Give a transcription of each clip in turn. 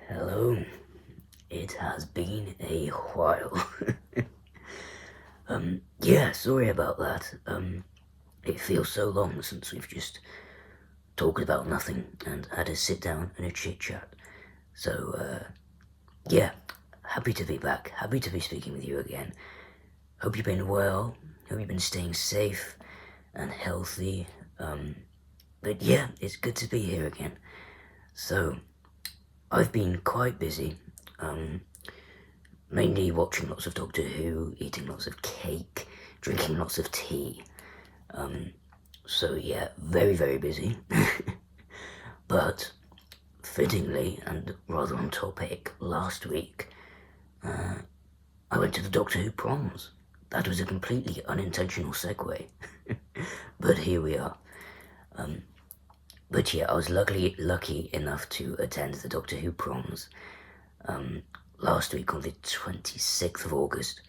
Hello. It has been a while. Yeah, sorry about that. It feels so long since we've just talked about nothing and had a sit down and a chit chat. So, yeah, happy to be back. Happy to be speaking with you again. Hope you've been well. Hope you've been staying safe and healthy. But yeah, it's good to be here again. So, I've been quite busy. Mainly watching lots of Doctor Who, eating lots of cake, drinking lots of tea. So yeah, very, very busy. But fittingly, and rather on topic, last week, I went to the Doctor Who Proms. That was a completely unintentional segue. But here we are. But yeah, I was lucky enough to attend the Doctor Who Proms last week on the 26th of August.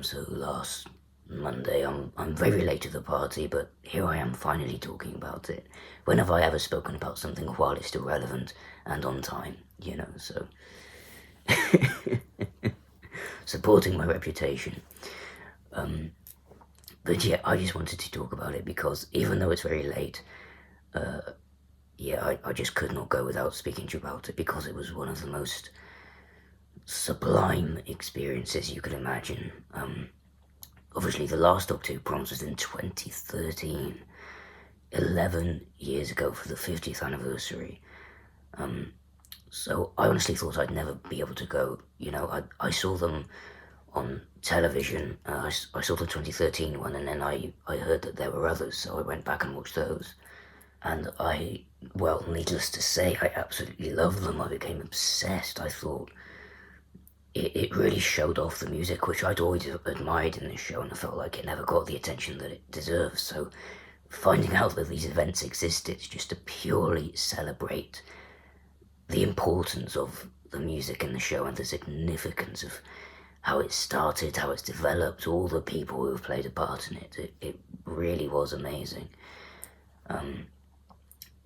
So last Monday. I'm very late to the party, but here I am finally talking about it. When have I ever spoken about something while it's still relevant and on time, so supporting my reputation. But yeah, I just wanted to talk about it because even though it's very late, yeah, I just could not go without speaking to you about it because it was one of the most sublime experiences you could imagine. Obviously, the last Doctor Who Proms was in 2013, 11 years ago for the 50th anniversary. So I honestly thought I'd never be able to go. I saw them on television. I saw the 2013 one, and then I heard that there were others, so I went back and watched those. And well, needless to say, I absolutely loved them. I became obsessed. I thought it really showed off the music, which I'd always admired in this show, and I felt like it never got the attention that it deserves. So finding out that these events existed just to purely celebrate the importance of the music in the show and the significance of how it started, how it's developed, all the people who have played a part in it really was amazing.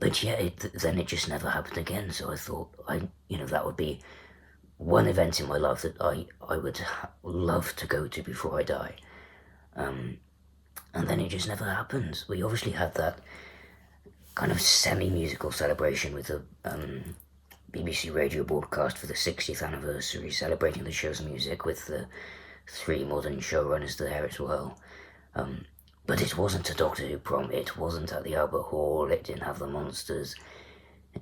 But yeah, then it just never happened again. So I thought, that would be one event in my life that I would love to go to before I die. And then it just never happened. We obviously had that kind of semi-musical celebration with the BBC radio broadcast for the 60th anniversary, celebrating the show's music with the three modern showrunners there as well. But it wasn't a Doctor Who prom, it wasn't at the Albert Hall, it didn't have the monsters.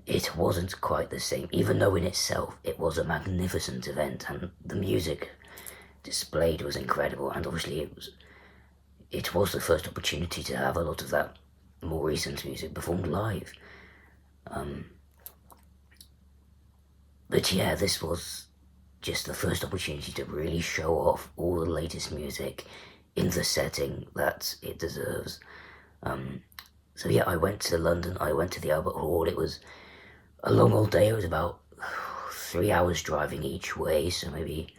It wasn't quite the same, even though in itself it was a magnificent event and the music displayed was incredible, and obviously it was the first opportunity to have a lot of that more recent music performed live. But yeah, this was just the first opportunity to really show off all the latest music in the setting that it deserves. So yeah, I went to London, I went to the Albert Hall. It was a long old day. It was about 3 hours driving each way, so maybe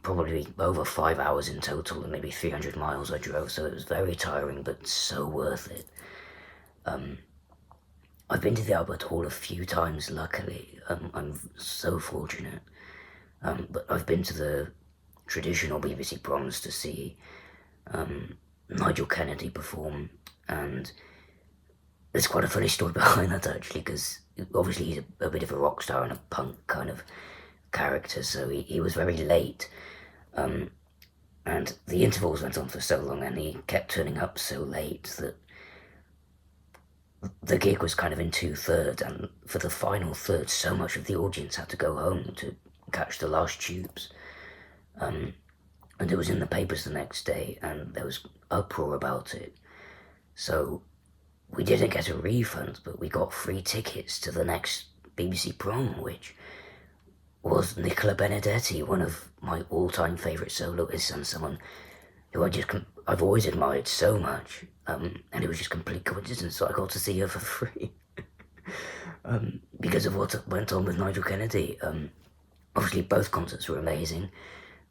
probably over 5 hours in total, and maybe 300 miles I drove, so it was very tiring, but so worth it. I've been to the Albert Hall a few times, luckily. I'm so fortunate. But I've been to the traditional BBC Proms to see Nigel Kennedy perform, and there's quite a funny story behind that actually, because obviously he's a bit of a rock star and a punk kind of character, so he was very late, and the intervals went on for so long, and he kept turning up so late that the gig was kind of in 2/3, and for the final third, so much of the audience had to go home to catch the last tubes. And it was in the papers the next day, and there was uproar about it. So we didn't get a refund, but we got free tickets to the next BBC prom, which was Nicola Benedetti, one of my all-time favourite soloists and someone who I've always admired so much, and it was just complete coincidence that I got to see her for free. Because of what went on with Nigel Kennedy. Obviously both concerts were amazing,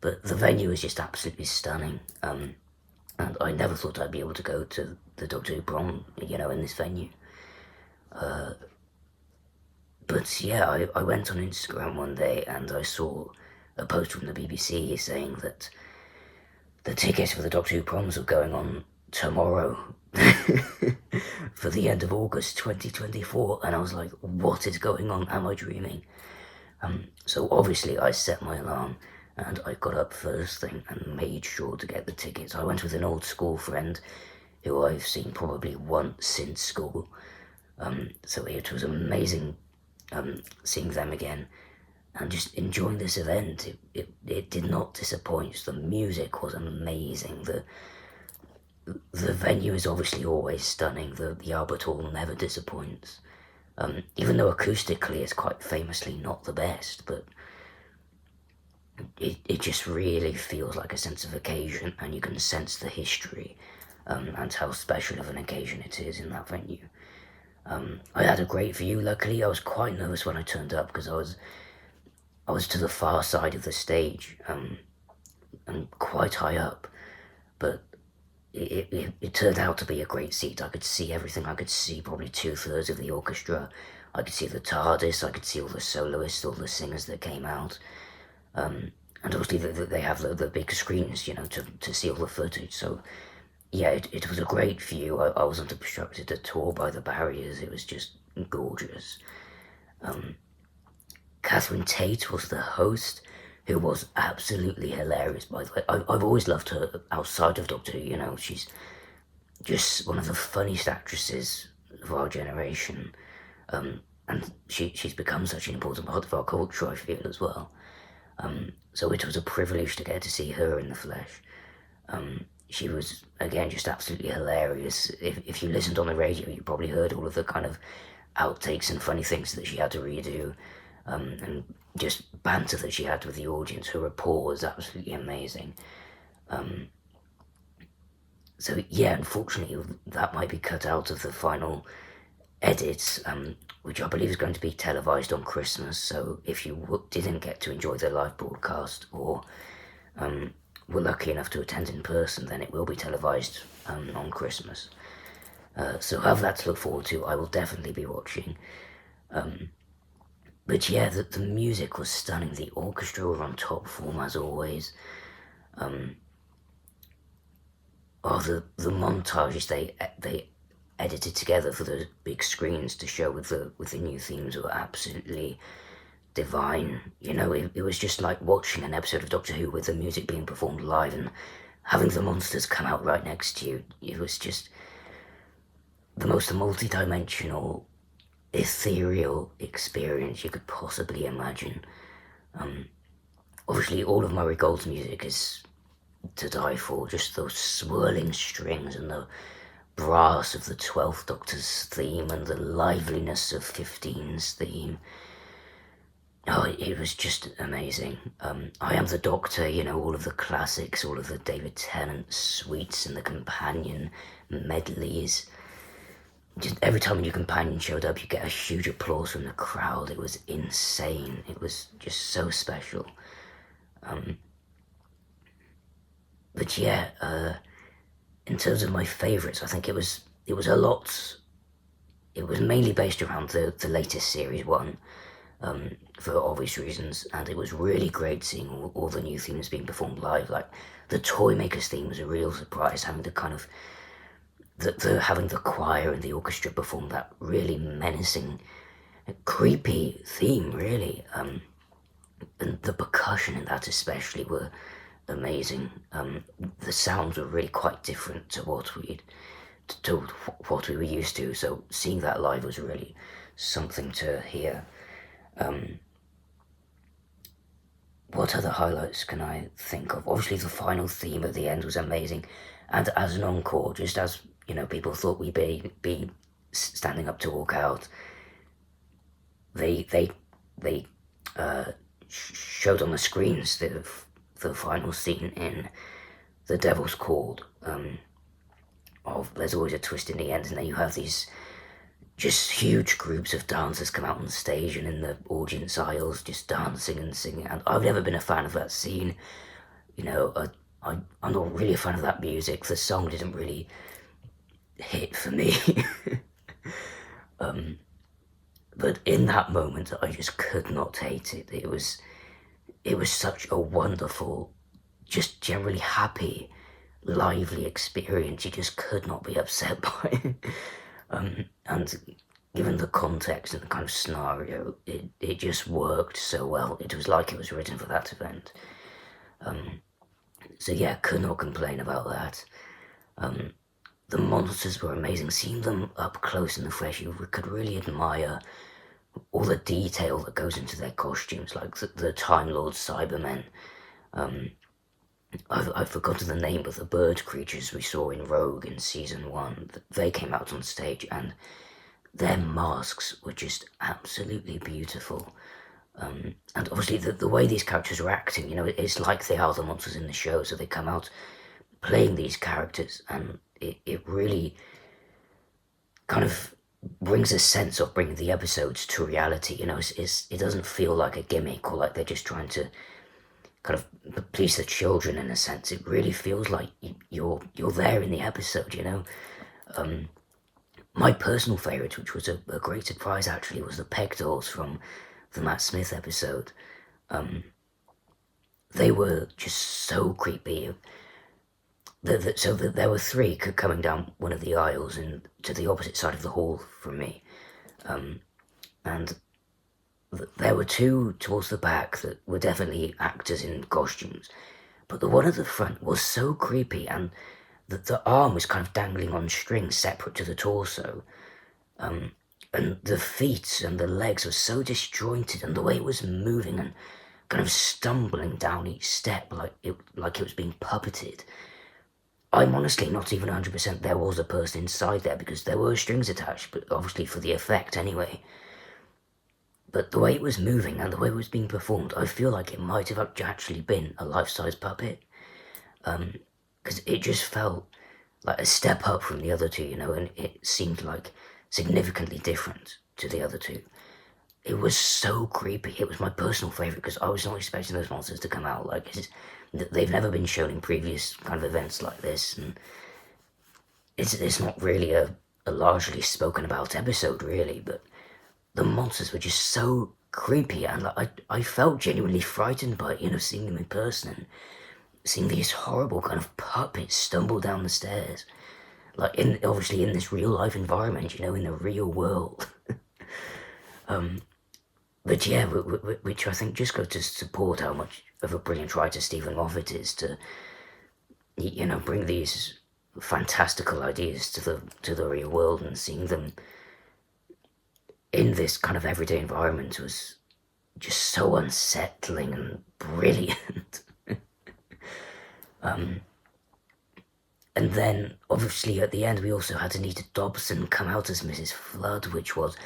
but the venue was just absolutely stunning, and I never thought I'd be able to go to the Doctor Who prom, in this venue. But yeah, I went on Instagram one day and I saw a post from the BBC saying that the tickets for the Doctor Who proms were going on tomorrow for the end of August 2024, and I was like, what is going on? Am I dreaming? So obviously I set my alarm and I got up first thing and made sure to get the tickets. I went with an old school friend who I've seen probably once since school. So it was amazing seeing them again and just enjoying this event. It did not disappoint. The music was amazing. The venue is obviously always stunning. The Albert Hall never disappoints. Even though acoustically it's quite famously not the best, but it just really feels like a sense of occasion, and you can sense the history and how special of an occasion it is in that venue. I had a great view, luckily. I was quite nervous when I turned up because I was to the far side of the stage and quite high up, but it turned out to be a great seat. I could see everything. I could see probably 2/3 of the orchestra. I could see the TARDIS. I could see all the soloists, all the singers that came out. And obviously they have the big screens, you know, to see all the footage. So yeah, it was a great view. I wasn't obstructed at all by the barriers. It was just gorgeous. Catherine Tate was the host, who was absolutely hilarious, by the way. I've always loved her outside of Doctor Who, you know. She's just one of the funniest actresses of our generation. And she's become such an important part of our culture, I feel, as well. So it was a privilege to get to see her in the flesh. She was, again, just absolutely hilarious. If you listened on the radio, you probably heard all of the kind of outtakes and funny things that she had to redo, and just banter that she had with the audience. Her rapport was absolutely amazing. So yeah, unfortunately, that might be cut out of the final edits, which I believe is going to be televised on Christmas. So if you didn't get to enjoy the live broadcast, or were lucky enough to attend in person, then it will be televised on Christmas. So have that to look forward to. I will definitely be watching. But yeah, the music was stunning. The orchestra were on top form as always. The montages they edited together for the big screens to show with the new themes were absolutely divine. You know, it was just like watching an episode of Doctor Who with the music being performed live and having the monsters come out right next to you. It was just the most multi-dimensional, ethereal experience you could possibly imagine. Obviously, all of Murray Gold's music is to die for. Just those swirling strings and the brass of the 12th Doctor's theme and the liveliness of 15's theme. Oh, it was just amazing. I Am the Doctor, you know, all of the classics, all of the David Tennant suites and the companion medleys. Just every time a new companion showed up, you get a huge applause from the crowd. It was insane. It was just so special. But yeah, in terms of my favourites, I think it was a lot. It was mainly based around the latest series one, for obvious reasons, and it was really great seeing all the new themes being performed live. Like the Toymakers theme was a real surprise, having the kind of having the choir and the orchestra perform that really menacing, creepy theme, really. And the percussion in that especially were amazing. The sounds were really quite different to what we were used to. So seeing that live was really something to hear. What other highlights can I think of? Obviously, the final theme at the end was amazing, and as an encore, just as you know, people thought we'd be standing up to walk out. They showed on the screens the final scene in The Devil's Called. Of there's always a twist in the end, and then you have these just huge groups of dancers come out on stage and in the audience aisles just dancing and singing. And I've never been a fan of that scene. You know, I'm not really a fan of that music. The song didn't really hit for me. But in that moment, I just could not hate it. It was such a wonderful, just generally happy, lively experience. You just could not be upset by it. And given the context and the kind of scenario, it just worked so well. It was like it was written for that event. So yeah, could not complain about that. The monsters were amazing. Seeing them up close in the flesh, you could really admire all the detail that goes into their costumes, like the Time Lord Cybermen. I've forgotten the name of the bird creatures we saw in Rogue in season 1. They came out on stage and their masks were just absolutely beautiful. And obviously the way these characters are acting, it's like they are the monsters in the show, so they come out playing these characters, and it really kind of brings a sense of bringing the episodes to reality. It doesn't feel like a gimmick or like they're just trying to kind of please the children in a sense. It really feels like you're there in the episode. My personal favourite, which was a great surprise actually, was the Peg Dolls from the Matt Smith episode. They were just so creepy. So there were 3 coming down one of the aisles and to the opposite side of the hall from me, and there were 2 towards the back that were definitely actors in costumes, but the one at the front was so creepy, and the arm was kind of dangling on strings separate to the torso, and the feet and the legs were so disjointed, and the way it was moving and kind of stumbling down each step like it was being puppeted. I'm honestly not even 100% there was a person inside there, because there were strings attached, but obviously for the effect anyway. But the way it was moving and the way it was being performed, I feel like it might have actually been a life-size puppet. Because it just felt like a step up from the other 2, and it seemed like significantly different to the other 2. It was so creepy. It was my personal favourite because I was not expecting those monsters to come out. Like, they've never been shown in previous kind of events like this, and it's not really a largely spoken about episode really, but the monsters were just so creepy, and like, I felt genuinely frightened by it, seeing them in person and seeing these horrible kind of puppets stumble down the stairs, like obviously in this real life environment, in the real world. But yeah, which I think just goes to support how much of a brilliant writer Stephen Moffat is to, bring these fantastical ideas to the real world, and seeing them in this kind of everyday environment was just so unsettling and brilliant. And then, obviously, at the end, we also had Anita Dobson come out as Mrs. Flood, which was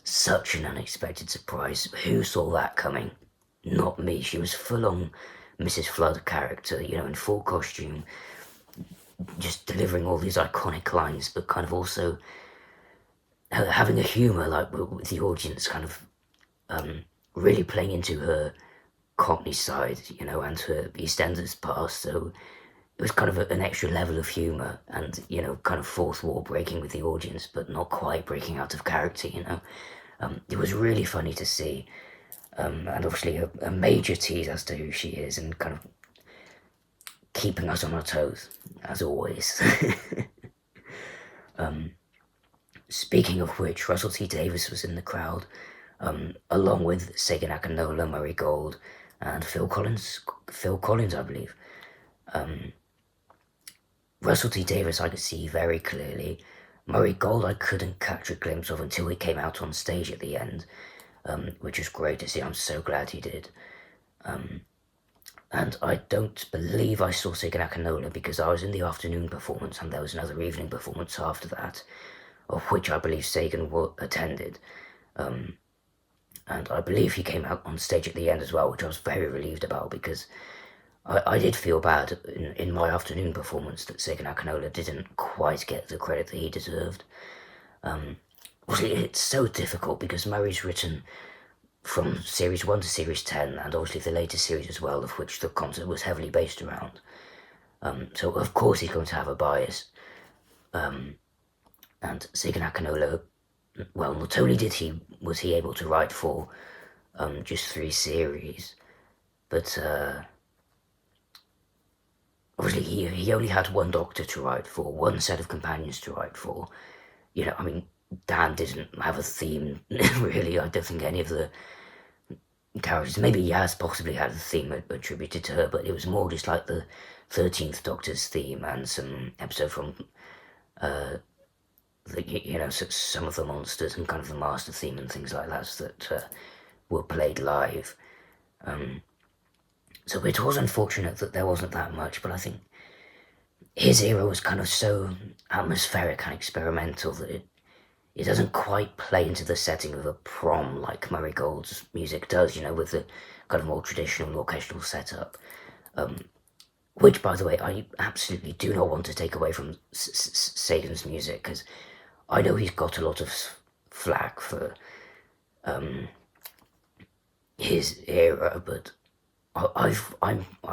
such an unexpected surprise. Who saw that coming? Not me. She was full-on Mrs. Flood character, in full costume, just delivering all these iconic lines, but kind of also having a humour, like, with the audience, kind of really playing into her Cockney side, and her EastEnders past, so it was kind of an extra level of humour and, kind of fourth wall breaking with the audience, but not quite breaking out of character, It was really funny to see, and obviously a major tease as to who she is, and kind of keeping us on our toes, as always. Speaking of which, Russell T Davies was in the crowd, along with Sagan Akinola, Murray Gold, and Phil Collins, I believe. Russell T Davies I could see very clearly. Murray Gold I couldn't catch a glimpse of until he came out on stage at the end, which was great to see. I'm so glad he did. And I don't believe I saw Sagan Akinola because I was in the afternoon performance and there was another evening performance after that, of which I believe Sagan attended. And I believe he came out on stage at the end as well, which I was very relieved about, because I did feel bad in my afternoon performance that Sagan Akinola didn't quite get the credit that he deserved. Obviously, it's so difficult because Murray's written from Series 1 to Series 10, and obviously the later series as well, of which the concert was heavily based around. So of course he's going to have a bias. And Sagan Akinola well, not only was he able to write for just 3 series, but obviously he only had one Doctor to write for, one set of companions to write for. I mean, Dan didn't have a theme really. I don't think any of the characters. Maybe Yaz possibly had a theme attributed to her, but it was more just like the 13th Doctor's theme and some episode from some of the monsters and kind of the Master theme and things like that that were played live. So it was unfortunate that there wasn't that much, but I think his era was kind of so atmospheric and experimental that it doesn't quite play into the setting of a prom like Murray Gold's music does, with the kind of more traditional orchestral setup. Which, by the way, I absolutely do not want to take away from Sagan's music, because I know he's got a lot of flack for his era, but I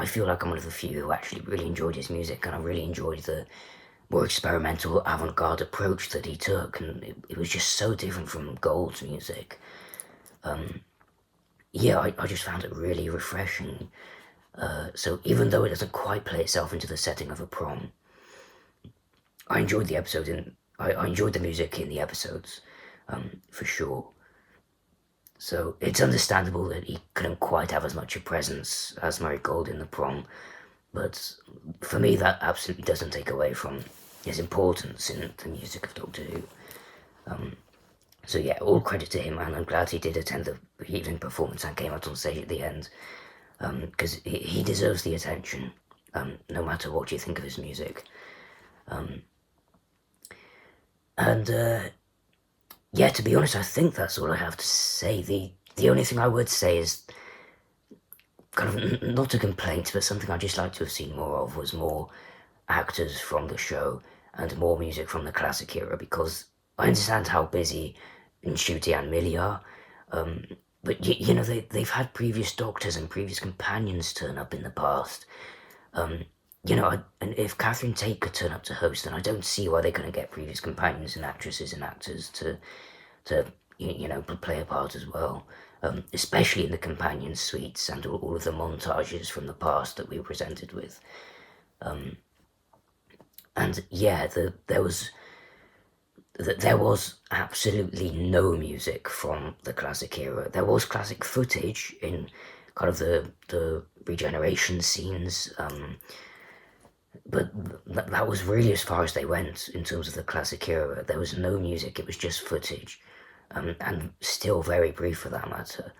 feel like I'm one of the few who actually really enjoyed his music, and I really enjoyed the more experimental avant-garde approach that he took, and it was just so different from Gold's music. I just found it really refreshing. So even though it doesn't quite play itself into the setting of a prom, I enjoyed the episode, and I enjoyed the music in the episodes, for sure. So it's understandable that he couldn't quite have as much a presence as Murray Gold in the prom, but for me that absolutely doesn't take away from his importance in the music of Doctor Who. So yeah, all credit to him, and I'm glad he did attend the evening performance and came out on stage at the end, because he deserves the attention, no matter what you think of his music. Yeah, to be honest, I think that's all I have to say. The only thing I would say is kind of not a complaint, but something I'd just like to have seen more of was more actors from the show and more music from the classic era, because I understand how busy Ncuti and Millie are, but they've had previous Doctors and previous companions turn up in the past. And if Catherine Tate could turn up to host, then I don't see why they couldn't get previous companions and actresses and actors to play a part as well, especially in the companion suites and all of the montages from the past that we were presented with. And yeah, there was absolutely no music from the classic era. There was classic footage in kind of the regeneration scenes, but that was really as far as they went in terms of the classic era. There was no music, it was just footage, and still very brief for that matter.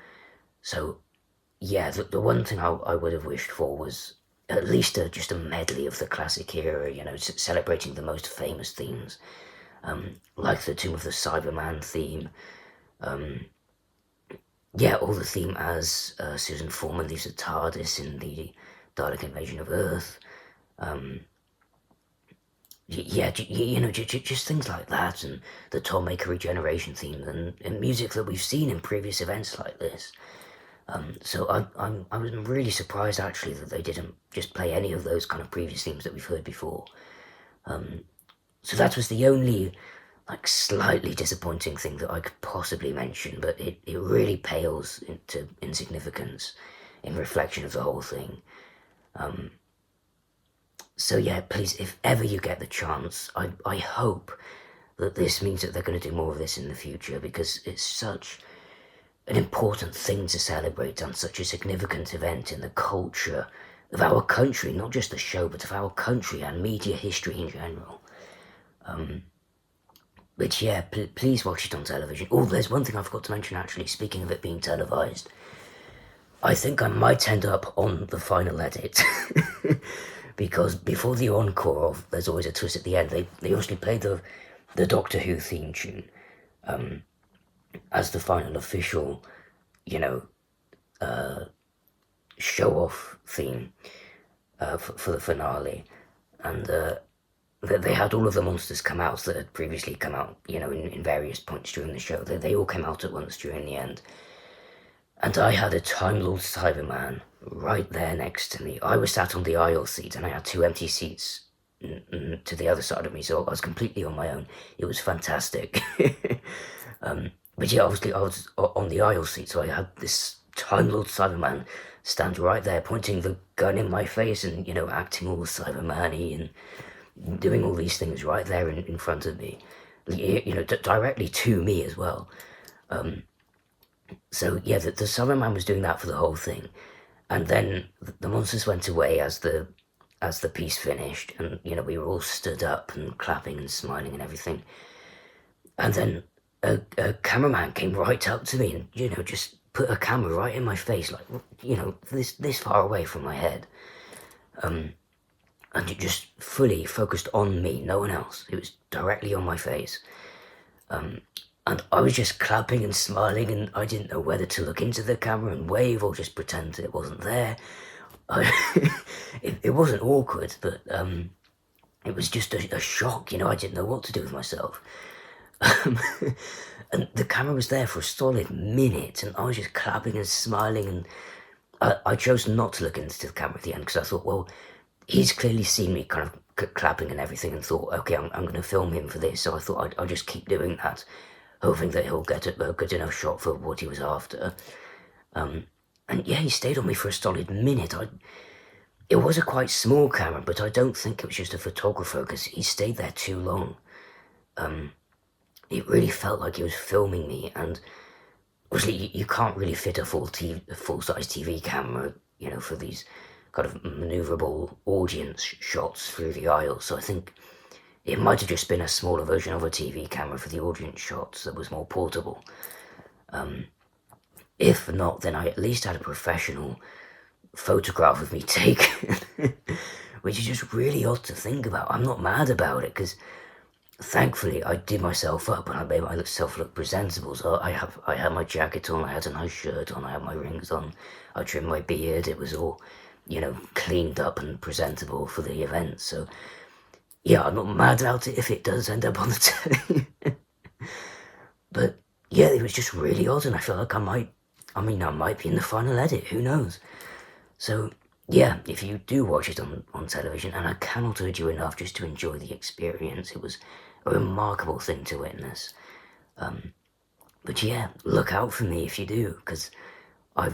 So yeah, the one thing I would have wished for was at least just a medley of the classic era, celebrating the most famous themes, like the Tomb of the Cyberman theme, or the theme as Susan Foreman leaves the TARDIS in the Dalek Invasion of Earth. Just things like that, and the Tollmaker regeneration theme, and music that we've seen in previous events like this. So I was really surprised actually that they didn't just play any of those kind of previous themes that we've heard before. So that was the only slightly disappointing thing that I could possibly mention, but it really pales into insignificance in reflection of the whole thing. So yeah, please, if ever you get the chance, I hope that this means that they're going to do more of this in the future, because it's such an important thing to celebrate and such a significant event in the culture of our country, not just the show, but of our country and media history in general. But yeah, please watch it on television. Oh, there's one thing I forgot to mention actually, speaking of it being televised. I think I might end up on the final edit. Because before the encore of There's Always a Twist at the End, they obviously played the Doctor Who theme tune as the final official, show-off theme for the finale. And they had all of the monsters come out that had previously come out, in various points during the show. They all came out at once during the end. And I had a Time Lord Cyberman right there next to me. I was sat on the aisle seat, and I had 2 empty seats to the other side of me, so I was completely on my own. It was fantastic. But yeah, obviously I was on the aisle seat, so I had this Time Lord Cyberman stand right there, pointing the gun in my face and, acting all Cyberman-y and doing all these things right there in front of me, directly to me as well. So yeah, the Cyberman was doing that for the whole thing, and then the monsters went away as the piece finished, and we were all stood up and clapping and smiling and everything. And then a cameraman came right up to me and just put a camera right in my face, like this far away from my head, and it just fully focused on me, no one else. It was directly on my face. And I was just clapping and smiling, and I didn't know whether to look into the camera and wave or just pretend it wasn't there. It wasn't awkward, but it was just a shock. I didn't know what to do with myself. And the camera was there for a solid minute, and I was just clapping and smiling, and I chose not to look into the camera at the end because I thought, well, he's clearly seen me kind of clapping and everything and thought, okay, I'm going to film him for this. So I thought I'll just keep doing that, hoping that he'll get a good enough shot for what he was after. And yeah, he stayed on me for a solid minute. It was a quite small camera, but I don't think it was just a photographer because he stayed there too long. It really felt like he was filming me, and obviously you can't really fit a full-size TV camera, for these kind of maneuverable audience shots through the aisle. So I think it might have just been a smaller version of a TV camera for the audience shots that was more portable. If not, then I at least had a professional photograph of me taken, which is just really odd to think about. I'm not mad about it because thankfully I did myself up and I made myself look presentable. So I had my jacket on, I had a nice shirt on, I had my rings on, I trimmed my beard. It was all, cleaned up and presentable for the event. So yeah, I'm not mad about it if it does end up on the telly. But yeah, it was just really odd, and I feel like I might be in the final edit, who knows. So yeah, if you do watch it on television, and I cannot urge you enough just to enjoy the experience, it was a remarkable thing to witness. But yeah, look out for me if you do, because I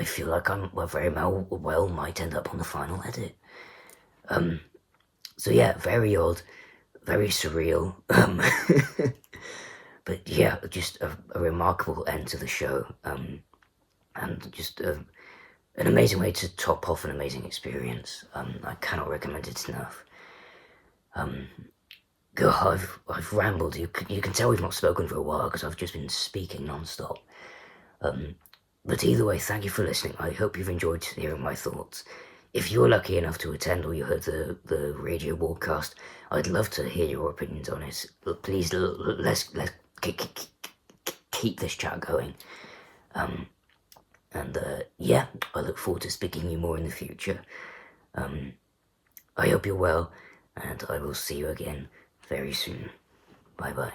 feel like I'm very well might end up on the final edit. So yeah, very odd, very surreal. But yeah, just a remarkable end to the show, and just an amazing way to top off an amazing experience. I cannot recommend it enough. God, I've rambled. You can tell we've not spoken for a while because I've just been speaking non-stop. But either way, thank you for listening. I hope you've enjoyed hearing my thoughts. If you're lucky enough to attend or you heard the radio broadcast, I'd love to hear your opinions on it. Please, let's keep this chat going. And yeah, I look forward to speaking to you more in the future. I hope you're well, and I will see you again very soon. Bye bye.